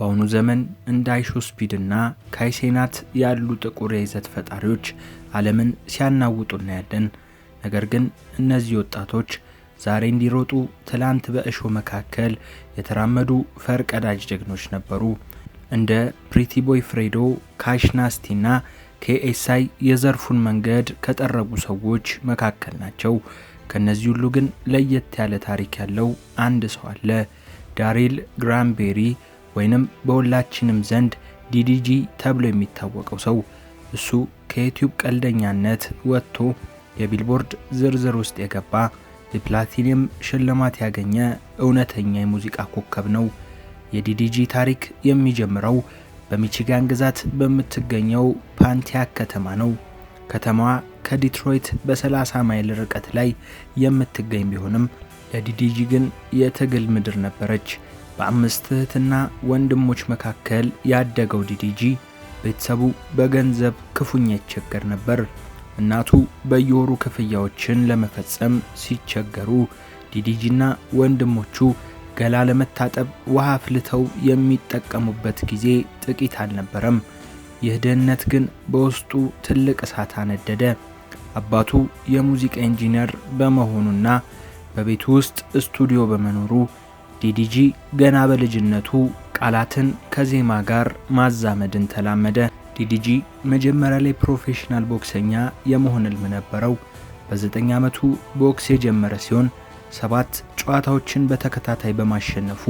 በአሁኑ ዘመን እንደ አይሾስፒድ እና ካይሴናት ያሉ ጥቁር የይዘት ፈጣሪዎች ዓለምን ሲያናውጡ እናያለን። ነገር ግን እነዚህ ወጣቶች ዛሬ እንዲሮጡ ትላንት በእሾ መካከል የተራመዱ ፈርቀዳጅ ጀግኖች ነበሩ። እንደ ፕሪቲ ቦይ ፍሬዶ፣ ካሽ ናስቲ እና KSI የዘርፉን መንገድ ከጠረጉ ሰዎች መካከል ናቸው። ከነዚህ ሁሉ ግን ለየት ያለ ታሪክ ያለው አንድ ሰው አለ። ዳሪል ግራንቤሪ ወይንም በሁላችንም ዘንድ DDG ተብሎ የሚታወቀው ሰው። እሱ ከዩቲዩብ ቀልደኛነት ወጥቶ የቢልቦርድ ዝርዝር ውስጥ የገባ የፕላቲኒየም ሽልማት ያገኘ እውነተኛ የሙዚቃ ኮከብ ነው። የDDG ታሪክ የሚጀምረው በሚቺጋን ግዛት በምትገኘው ፓንቲያክ ከተማ ነው። ከተማዋ ከዲትሮይት በ30 ማይል ርቀት ላይ የምትገኝ ቢሆንም ለDDG ግን የትግል ምድር ነበረች። በአምስት እህትና ወንድሞች መካከል ያደገው DDG ቤተሰቡ በገንዘብ ክፉኛ ይቸገር ነበር። እናቱ በየወሩ ክፍያዎችን ለመፈጸም ሲቸገሩ DDGና ወንድሞቹ ገላ ለመታጠብ ውሃ አፍልተው የሚጠቀሙበት ጊዜ ጥቂት አልነበረም። ይህ ድህነት ግን በውስጡ ትልቅ እሳት አነደደ። አባቱ የሙዚቃ ኢንጂነር በመሆኑና በቤቱ ውስጥ ስቱዲዮ በመኖሩ DDG ገና በልጅነቱ ቃላትን ከዜማ ጋር ማዛመድን ተላመደ። DDG መጀመሪያ ላይ ፕሮፌሽናል ቦክሰኛ የመሆን ህልም ነበረው። በ9 ዓመቱ ቦክስ የጀመረ ሲሆን 7 ጨዋታዎችን በተከታታይ በማሸነፉ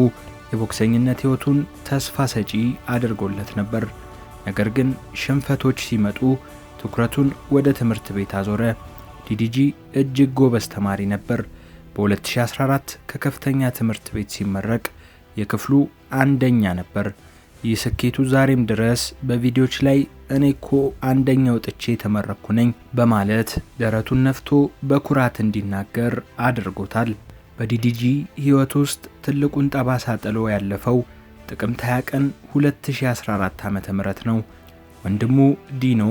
የቦክሰኝነት ህይወቱን ተስፋ ሰጪ አድርጎለት ነበር። ነገር ግን ሽንፈቶች ሲመጡ ትኩረቱን ወደ ትምህርት ቤት አዞረ። DDG እጅግ ጎበዝ ተማሪ ነበር። በ2014 ከከፍተኛ ትምህርት ቤት ሲመረቅ የክፍሉ አንደኛ ነበር። ይህ ስኬቱ ዛሬም ድረስ በቪዲዮዎች ላይ እኔኮ አንደኛ ወጥቼ ተመረኩ ነኝ በማለት ደረቱን ነፍቶ በኩራት እንዲናገር አድርጎታል። በDDG ህይወት ውስጥ ትልቁን ጠባሳ ጥሎ ያለፈው ጥቅምት 20 ቀን 2014 ዓ.ም ነው። ወንድሙ ዲኖ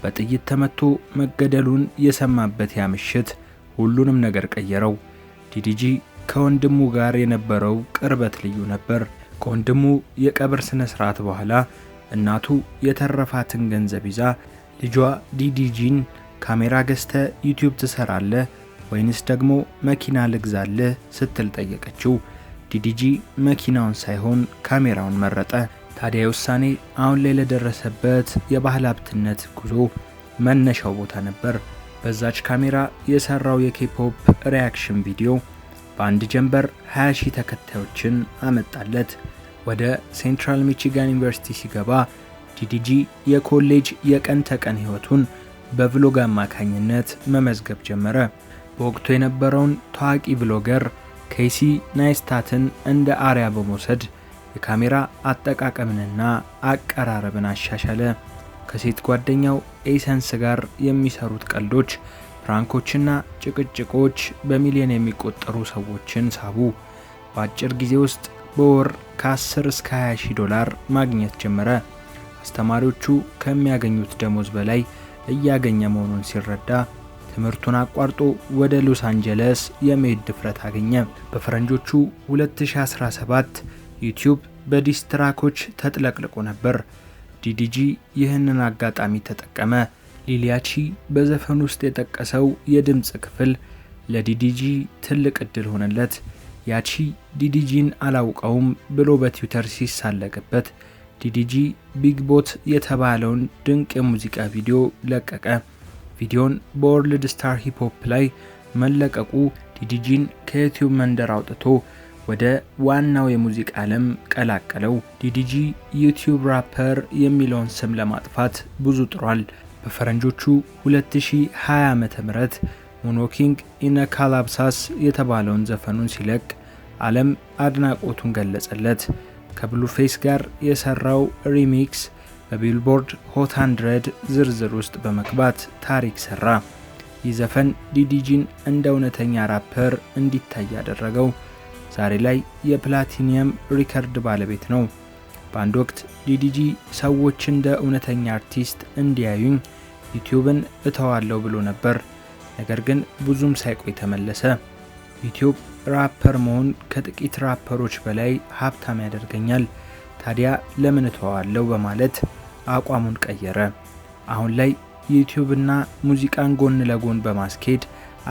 በጥይት ተመቶ መገደሉን የሰማበት ያ ምሽት ሁሉንም ነገር ቀየረው። DDG ከወንድሙ ጋር የነበረው ቅርበት ልዩ ነበር። ከወንድሙ የቀብር ስነ ስርዓት በኋላ እናቱ የተረፋትን ገንዘብ ይዛ ልጇ DDGን ካሜራ ገዝተ ዩቲዩብ ትሰራለህ ወይንስ ደግሞ መኪና ልግዛልህ ስትል ጠየቀችው። DDG መኪናውን ሳይሆን ካሜራውን መረጠ። ታዲያ ውሳኔ አሁን ላይ ለደረሰበት የባህል ሀብትነት ጉዞ መነሻው ቦታ ነበር። በዛች ካሜራ የሰራው የኬፖፕ ሪያክሽን ቪዲዮ በአንድ ጀንበር 20,000 ተከታዮችን አመጣለት። ወደ ሴንትራል ሚቺጋን ዩኒቨርሲቲ ሲገባ DDG የኮሌጅ የቀን ተቀን ህይወቱን በቭሎግ አማካኝነት መመዝገብ ጀመረ። በወቅቱ የነበረውን ታዋቂ ቭሎገር ኬሲ ናይስታትን እንደ አርያ በመውሰድ የካሜራ አጠቃቀምንና አቀራረብን አሻሻለ። ከሴት ጓደኛው ኤሰንስ ጋር የሚሰሩት ቀልዶች፣ ፕራንኮችና ጭቅጭቆች በሚሊዮን የሚቆጠሩ ሰዎችን ሳቡ። በአጭር ጊዜ ውስጥ በወር ከ10 እስከ 20,000 ዶላር ማግኘት ጀመረ። አስተማሪዎቹ ከሚያገኙት ደሞዝ በላይ እያገኘ መሆኑን ሲረዳ ትምህርቱን አቋርጦ ወደ ሎስ አንጀለስ የመሄድ ድፍረት አገኘ። በፈረንጆቹ 2017 ዩቲዩብ በዲስትራኮች ተጥለቅልቆ ነበር። DDG ይህንን አጋጣሚ ተጠቀመ። ሊሊያቺ በዘፈን ውስጥ የጠቀሰው የድምጽ ክፍል ለDDG ትልቅ እድል ሆነለት። ያቺ DDGን አላውቀውም ብሎ በትዊተር ሲሳለቅበት DDG ቢግ ቦት የተባለውን ድንቅ የሙዚቃ ቪዲዮ ለቀቀ። ቪዲዮን በወርልድ ስታር ሂፕ ሆፕ ላይ መለቀቁ DDGን ከዩቲዩብ መንደር አውጥቶ ወደ ዋናው የሙዚቃ ዓለም ቀላቀለው። DDG ዩቲዩብ ራፐር የሚለውን ስም ለማጥፋት ብዙ ጥሯል። በፈረንጆቹ 2020 ዓመተ ምህረት ሞኖኪንግ ኢነ ካላብሳስ የተባለውን ዘፈኑን ሲለቅ ዓለም አድናቆቱን ገለጸለት። ከብሉፌስ ጋር የሰራው ሪሚክስ በቢልቦርድ ሆት 100 ዝርዝር ውስጥ በመግባት ታሪክ ሰራ። ይህ ዘፈን DDGን እንደ እውነተኛ ራፐር እንዲታይ ያደረገው። ዛሬ ላይ የፕላቲኒየም ሪከርድ ባለቤት ነው። በአንድ ወቅት DDG ሰዎች እንደ እውነተኛ አርቲስት እንዲያዩኝ ዩቲዩብን እተዋለሁ ብሎ ነበር። ነገር ግን ብዙም ሳይቆይ ተመለሰ። ዩቲዩብ ራፐር መሆን ከጥቂት ራፐሮች በላይ ሀብታም ያደርገኛል። ታዲያ ለምን እተዋለሁ በማለት አቋሙን ቀየረ። አሁን ላይ ዩቲዩብና ሙዚቃን ጎን ለጎን በማስኬድ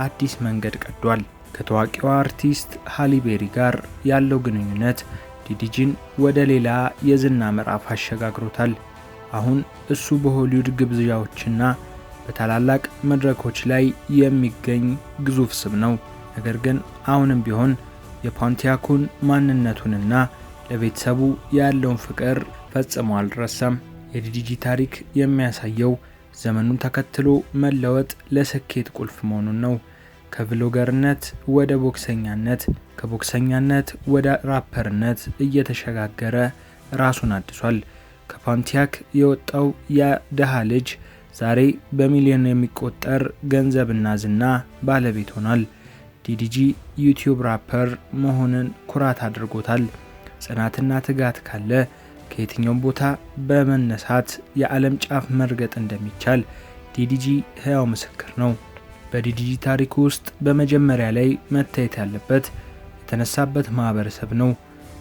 አዲስ መንገድ ቀዷል። ከታዋቂው አርቲስት ሃሊ ቤሪ ጋር ያለው ግንኙነት ዲዲጂን ወደ ሌላ የዝና ምዕራፍ አሸጋግሮታል። አሁን እሱ በሆሊውድ ግብዣዎችና በታላላቅ መድረኮች ላይ የሚገኝ ግዙፍ ስም ነው። ነገር ግን አሁንም ቢሆን የፖንቲያኩን ማንነቱንና ለቤተሰቡ ያለውን ፍቅር ፈጽሞ አልረሳም። የዲዲጂ ታሪክ የሚያሳየው ዘመኑን ተከትሎ መለወጥ ለስኬት ቁልፍ መሆኑን ነው። ከቭሎገርነት ወደ ቦክሰኛነት፣ ከቦክሰኛነት ወደ ራፐርነት እየተሸጋገረ ራሱን አድሷል። ከፖንቲያክ የወጣው የደሃ ልጅ ዛሬ በሚሊዮን የሚቆጠር ገንዘብና ዝና ባለቤት ሆኗል። ዲዲጂ ዩቲዩብ ራፐር መሆንን ኩራት አድርጎታል። ጽናትና ትጋት ካለ ከየትኛውም ቦታ በመነሳት የዓለም ጫፍ መርገጥ እንደሚቻል ዲዲጂ ሕያው ምስክር ነው። በዲዲጂ ታሪክ ውስጥ በመጀመሪያ ላይ መታየት ያለበት የተነሳበት ማህበረሰብ ነው።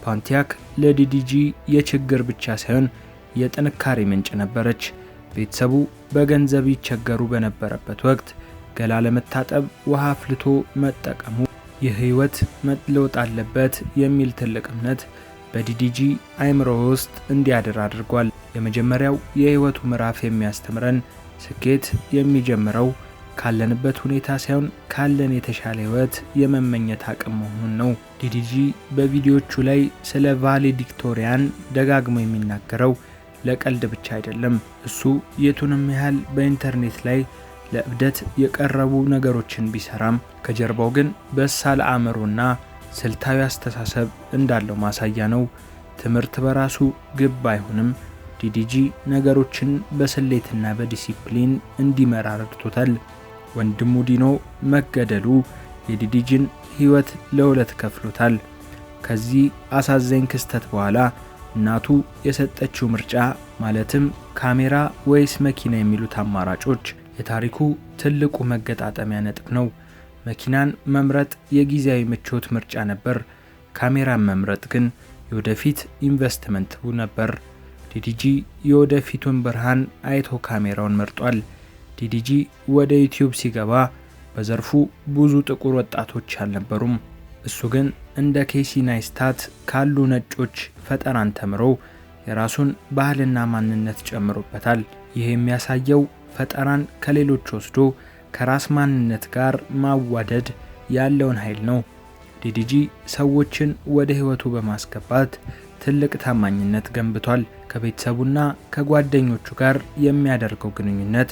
ፖንቲያክ ለዲዲጂ የችግር ብቻ ሳይሆን የጥንካሬ ምንጭ ነበረች። ቤተሰቡ በገንዘብ ይቸገሩ በነበረበት ወቅት ገላ ለመታጠብ ውሃ አፍልቶ መጠቀሙ የህይወት መለወጥ አለበት የሚል ትልቅ እምነት በዲዲጂ አይምሮ ውስጥ እንዲያድር አድርጓል። የመጀመሪያው የህይወቱ ምዕራፍ የሚያስተምረን ስኬት የሚጀምረው ካለንበት ሁኔታ ሳይሆን ካለን የተሻለ ህይወት የመመኘት አቅም መሆኑን ነው። ዲዲጂ በቪዲዮቹ ላይ ስለ ቫሌዲክቶሪያን ደጋግሞ የሚናገረው ለቀልድ ብቻ አይደለም። እሱ የቱንም ያህል በኢንተርኔት ላይ ለእብደት የቀረቡ ነገሮችን ቢሰራም ከጀርባው ግን በሳል አእምሮና ስልታዊ አስተሳሰብ እንዳለው ማሳያ ነው። ትምህርት በራሱ ግብ አይሆንም። ዲዲጂ ነገሮችን በስሌትና በዲሲፕሊን እንዲመራ ረድቶታል። ወንድሙ ዲኖ መገደሉ የዲዲጂን ህይወት ለሁለት ከፍሎታል። ከዚህ አሳዛኝ ክስተት በኋላ እናቱ የሰጠችው ምርጫ ማለትም ካሜራ ወይስ መኪና የሚሉት አማራጮች የታሪኩ ትልቁ መገጣጠሚያ ነጥብ ነው። መኪናን መምረጥ የጊዜያዊ ምቾት ምርጫ ነበር። ካሜራን መምረጥ ግን የወደፊት ኢንቨስትመንት ነበር። ዲዲጂ የወደፊቱን ብርሃን አይቶ ካሜራውን መርጧል። ዲዲጂ ወደ ዩቲዩብ ሲገባ በዘርፉ ብዙ ጥቁር ወጣቶች አልነበሩም። እሱ ግን እንደ ኬሲ ናይስታት ካሉ ነጮች ፈጠራን ተምሮ የራሱን ባህልና ማንነት ጨምሮበታል። ይህ የሚያሳየው ፈጠራን ከሌሎች ወስዶ ከራስ ማንነት ጋር ማዋደድ ያለውን ኃይል ነው። ዲዲጂ ሰዎችን ወደ ህይወቱ በማስገባት ትልቅ ታማኝነት ገንብቷል። ከቤተሰቡና ከጓደኞቹ ጋር የሚያደርገው ግንኙነት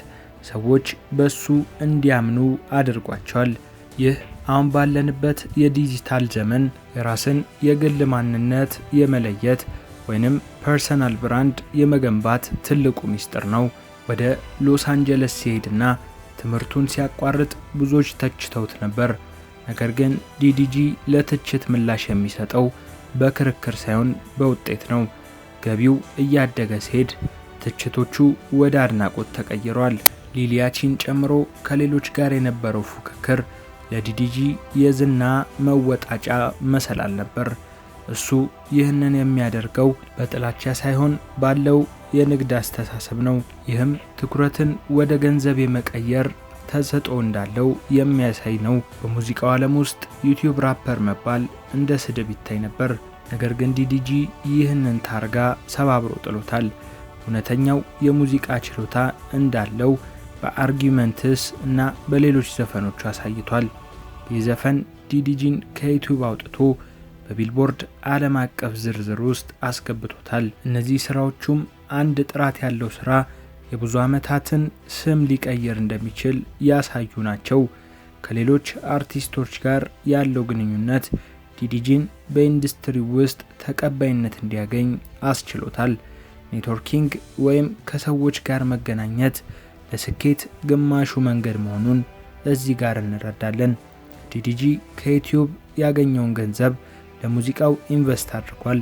ሰዎች በሱ እንዲያምኑ አድርጓቸዋል። ይህ አሁን ባለንበት የዲጂታል ዘመን የራስን የግል ማንነት የመለየት ወይንም ፐርሰናል ብራንድ የመገንባት ትልቁ ሚስጥር ነው። ወደ ሎስ አንጀለስ ሲሄድና ትምህርቱን ሲያቋርጥ ብዙዎች ተችተውት ነበር። ነገር ግን ዲዲጂ ለትችት ምላሽ የሚሰጠው በክርክር ሳይሆን በውጤት ነው። ገቢው እያደገ ሲሄድ ትችቶቹ ወደ አድናቆት ተቀይረዋል። ሊሊያቺን ጨምሮ ከሌሎች ጋር የነበረው ፉክክር ለዲዲጂ የዝና መወጣጫ መሰላል ነበር። እሱ ይህንን የሚያደርገው በጥላቻ ሳይሆን ባለው የንግድ አስተሳሰብ ነው። ይህም ትኩረትን ወደ ገንዘብ የመቀየር ተሰጥኦ እንዳለው የሚያሳይ ነው። በሙዚቃው ዓለም ውስጥ ዩቲዩብ ራፐር መባል እንደ ስድብ ይታይ ነበር። ነገር ግን ዲዲጂ ይህንን ታርጋ ሰባብሮ ጥሎታል። እውነተኛው የሙዚቃ ችሎታ እንዳለው በአርጊመንትስ እና በሌሎች ዘፈኖቹ አሳይቷል። ይህ ዘፈን ዲዲጂን ከዩቲዩብ አውጥቶ በቢልቦርድ ዓለም አቀፍ ዝርዝር ውስጥ አስገብቶታል። እነዚህ ስራዎቹም አንድ ጥራት ያለው ስራ የብዙ ዓመታትን ስም ሊቀየር እንደሚችል ያሳዩ ናቸው። ከሌሎች አርቲስቶች ጋር ያለው ግንኙነት ዲዲጂን በኢንዱስትሪ ውስጥ ተቀባይነት እንዲያገኝ አስችሎታል። ኔትወርኪንግ ወይም ከሰዎች ጋር መገናኘት ለስኬት ግማሹ መንገድ መሆኑን እዚህ ጋር እንረዳለን። ዲዲጂ ከዩቲዩብ ያገኘውን ገንዘብ ለሙዚቃው ኢንቨስት አድርጓል።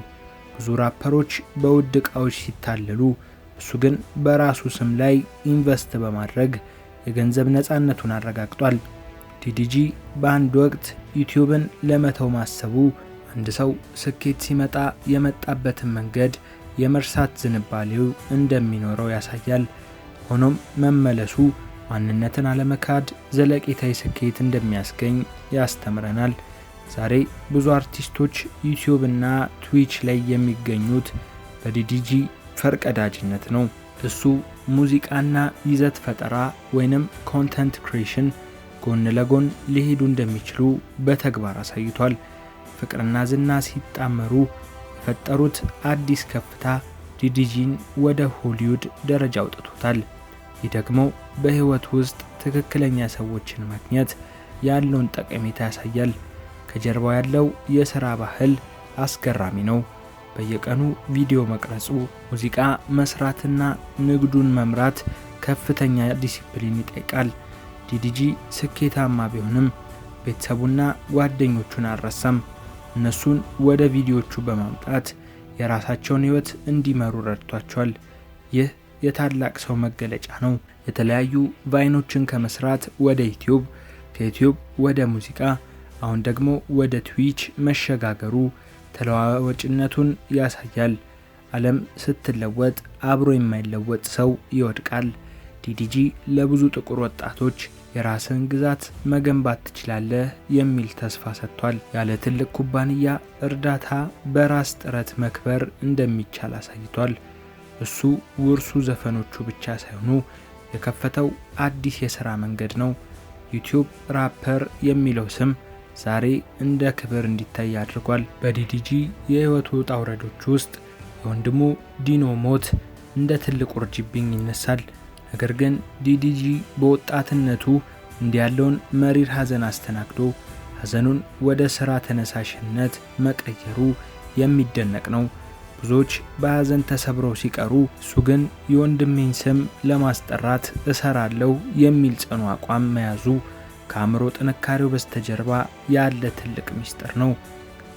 ብዙ ራፐሮች በውድ ዕቃዎች ሲታለሉ፣ እሱ ግን በራሱ ስም ላይ ኢንቨስት በማድረግ የገንዘብ ነፃነቱን አረጋግጧል። ዲዲጂ በአንድ ወቅት ዩቲዩብን ለመተው ማሰቡ አንድ ሰው ስኬት ሲመጣ የመጣበትን መንገድ የመርሳት ዝንባሌው እንደሚኖረው ያሳያል። ሆኖም መመለሱ ማንነትን አለመካድ ዘለቄታዊ ስኬት እንደሚያስገኝ ያስተምረናል። ዛሬ ብዙ አርቲስቶች ዩቲዩብ እና ትዊች ላይ የሚገኙት በዲዲጂ ፈርቀዳጅነት ነው። እሱ ሙዚቃና ይዘት ፈጠራ ወይንም ኮንተንት ክሪኤሽን ጎን ለጎን ሊሄዱ እንደሚችሉ በተግባር አሳይቷል። ፍቅርና ዝና ሲጣመሩ የፈጠሩት አዲስ ከፍታ ዲዲጂን ወደ ሆሊውድ ደረጃ አውጥቶታል። ይህ ደግሞ በህይወት ውስጥ ትክክለኛ ሰዎችን ማግኘት ያለውን ጠቀሜታ ያሳያል። ከጀርባው ያለው የሥራ ባህል አስገራሚ ነው። በየቀኑ ቪዲዮ መቅረጹ፣ ሙዚቃ መስራትና ንግዱን መምራት ከፍተኛ ዲሲፕሊን ይጠይቃል። ዲዲጂ ስኬታማ ቢሆንም ቤተሰቡና ጓደኞቹን አልረሳም። እነሱን ወደ ቪዲዮቹ በማምጣት የራሳቸውን ህይወት እንዲመሩ ረድቷቸዋል። ይህ የታላቅ ሰው መገለጫ ነው። የተለያዩ ቫይኖችን ከመስራት ወደ ዩቲዩብ፣ ከዩቲዩብ ወደ ሙዚቃ፣ አሁን ደግሞ ወደ ትዊች መሸጋገሩ ተለዋዋጭነቱን ያሳያል። ዓለም ስትለወጥ አብሮ የማይለወጥ ሰው ይወድቃል። ዲዲጂ ለብዙ ጥቁር ወጣቶች የራስን ግዛት መገንባት ትችላለህ የሚል ተስፋ ሰጥቷል። ያለ ትልቅ ኩባንያ እርዳታ በራስ ጥረት መክበር እንደሚቻል አሳይቷል። እሱ ውርሱ ዘፈኖቹ ብቻ ሳይሆኑ የከፈተው አዲስ የሥራ መንገድ ነው። ዩቲዩብ ራፐር የሚለው ስም ዛሬ እንደ ክብር እንዲታይ አድርጓል። በዲዲጂ የህይወቱ ውጣ ውረዶች ውስጥ የወንድሙ ዲኖ ሞት እንደ ትልቅ ውርጅብኝ ይነሳል። ነገር ግን ዲዲጂ በወጣትነቱ እንዲያለውን መሪር ሐዘን አስተናግዶ ሐዘኑን ወደ ሥራ ተነሳሽነት መቀየሩ የሚደነቅ ነው። ብዙዎች በሐዘን ተሰብረው ሲቀሩ፣ እሱ ግን የወንድሜን ስም ለማስጠራት እሰራለሁ የሚል ጽኑ አቋም መያዙ ከአእምሮ ጥንካሬው በስተጀርባ ያለ ትልቅ ሚስጥር ነው።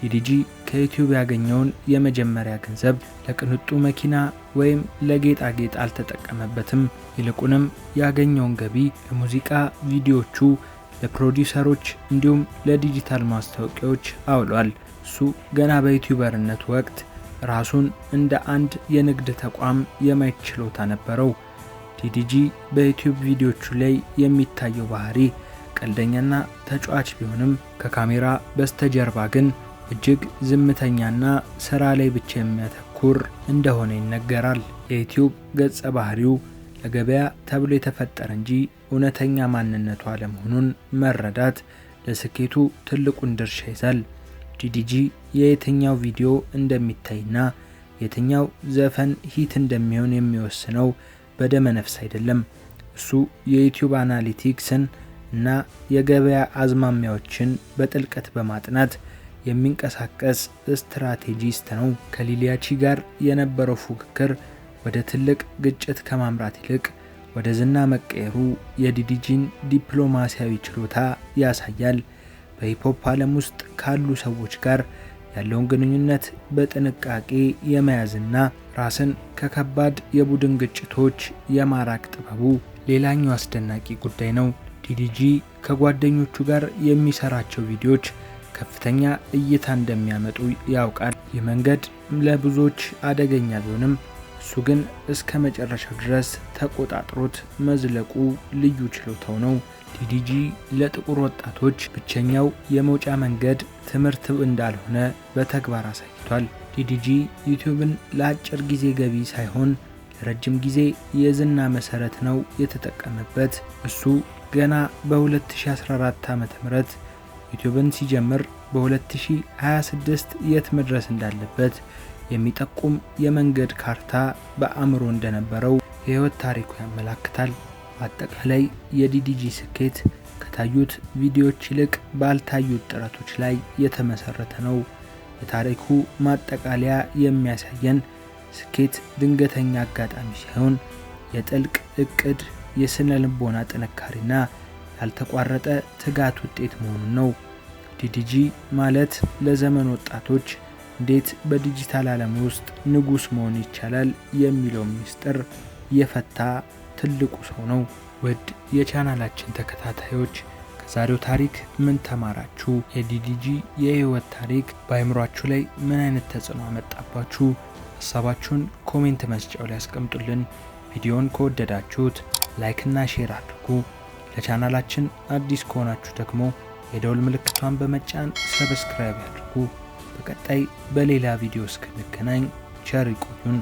ዲዲጂ ከዩቲዩብ ያገኘውን የመጀመሪያ ገንዘብ ለቅንጡ መኪና ወይም ለጌጣጌጥ አልተጠቀመበትም። ይልቁንም ያገኘውን ገቢ ለሙዚቃ ቪዲዮቹ፣ ለፕሮዲውሰሮች እንዲሁም ለዲጂታል ማስታወቂያዎች አውሏል። እሱ ገና በዩቲዩበርነት ወቅት ራሱን እንደ አንድ የንግድ ተቋም የማየት ችሎታ ነበረው። ዲዲጂ በዩቲዩብ ቪዲዮቹ ላይ የሚታየው ባህሪ ቀልደኛና ተጫዋች ቢሆንም ከካሜራ በስተጀርባ ግን እጅግ ዝምተኛና ስራ ላይ ብቻ የሚያተኩር እንደሆነ ይነገራል። የዩቲዩብ ገጸ ባህሪው ለገበያ ተብሎ የተፈጠረ እንጂ እውነተኛ ማንነቱ አለመሆኑን መረዳት ለስኬቱ ትልቁን ድርሻ ይዛል። ዲዲጂ የየትኛው ቪዲዮ እንደሚታይና የትኛው ዘፈን ሂት እንደሚሆን የሚወስነው በደመ ነፍስ አይደለም። እሱ የዩቲዩብ አናሊቲክስን እና የገበያ አዝማሚያዎችን በጥልቀት በማጥናት የሚንቀሳቀስ ስትራቴጂስት ነው። ከሊሊያቺ ጋር የነበረው ፉክክር ወደ ትልቅ ግጭት ከማምራት ይልቅ ወደ ዝና መቀየሩ የዲዲጂን ዲፕሎማሲያዊ ችሎታ ያሳያል። በሂፕሆፕ ዓለም ውስጥ ካሉ ሰዎች ጋር ያለውን ግንኙነት በጥንቃቄ የመያዝና ራስን ከከባድ የቡድን ግጭቶች የማራቅ ጥበቡ ሌላኛው አስደናቂ ጉዳይ ነው። ዲዲጂ ከጓደኞቹ ጋር የሚሰራቸው ቪዲዮዎች ከፍተኛ እይታ እንደሚያመጡ ያውቃል። ይህ መንገድ ለብዙዎች አደገኛ ቢሆንም እሱ ግን እስከ መጨረሻው ድረስ ተቆጣጥሮት መዝለቁ ልዩ ችሎታው ነው። ዲዲጂ ለጥቁር ወጣቶች ብቸኛው የመውጫ መንገድ ትምህርት እንዳልሆነ በተግባር አሳይቷል። ዲዲጂ ዩቲዩብን ለአጭር ጊዜ ገቢ ሳይሆን ለረጅም ጊዜ የዝና መሰረት ነው የተጠቀመበት። እሱ ገና በ2014 ዓ.ም ዩቲዩብን ሲጀምር በ2026 የት መድረስ እንዳለበት የሚጠቁም የመንገድ ካርታ በአእምሮ እንደነበረው የህይወት ታሪኩ ያመለክታል። አጠቃላይ የዲዲጂ ስኬት ከታዩት ቪዲዮዎች ይልቅ ባልታዩት ጥረቶች ላይ የተመሰረተ ነው። የታሪኩ ማጠቃለያ የሚያሳየን ስኬት ድንገተኛ አጋጣሚ ሳይሆን የጥልቅ እቅድ፣ የስነ ልቦና ጥንካሬና ያልተቋረጠ ትጋት ውጤት መሆኑን ነው። ዲዲጂ ማለት ለዘመን ወጣቶች እንዴት በዲጂታል ዓለም ውስጥ ንጉስ መሆን ይቻላል የሚለው ሚስጥር የፈታ ትልቁ ሰው ነው። ውድ የቻናላችን ተከታታዮች ከዛሬው ታሪክ ምን ተማራችሁ? የዲዲጂ የህይወት ታሪክ በአእምሯችሁ ላይ ምን አይነት ተጽዕኖ አመጣባችሁ? ሐሳባችሁን ኮሜንት መስጫው ላይ አስቀምጡልን። ቪዲዮውን ከወደዳችሁት ላይክ እና ሼር አድርጉ። ለቻናላችን አዲስ ከሆናችሁ ደግሞ የደወል ምልክቷን በመጫን ሰብስክራይብ ያድርጉ። በቀጣይ በሌላ ቪዲዮ እስክንገናኝ ቸር ይቆዩን።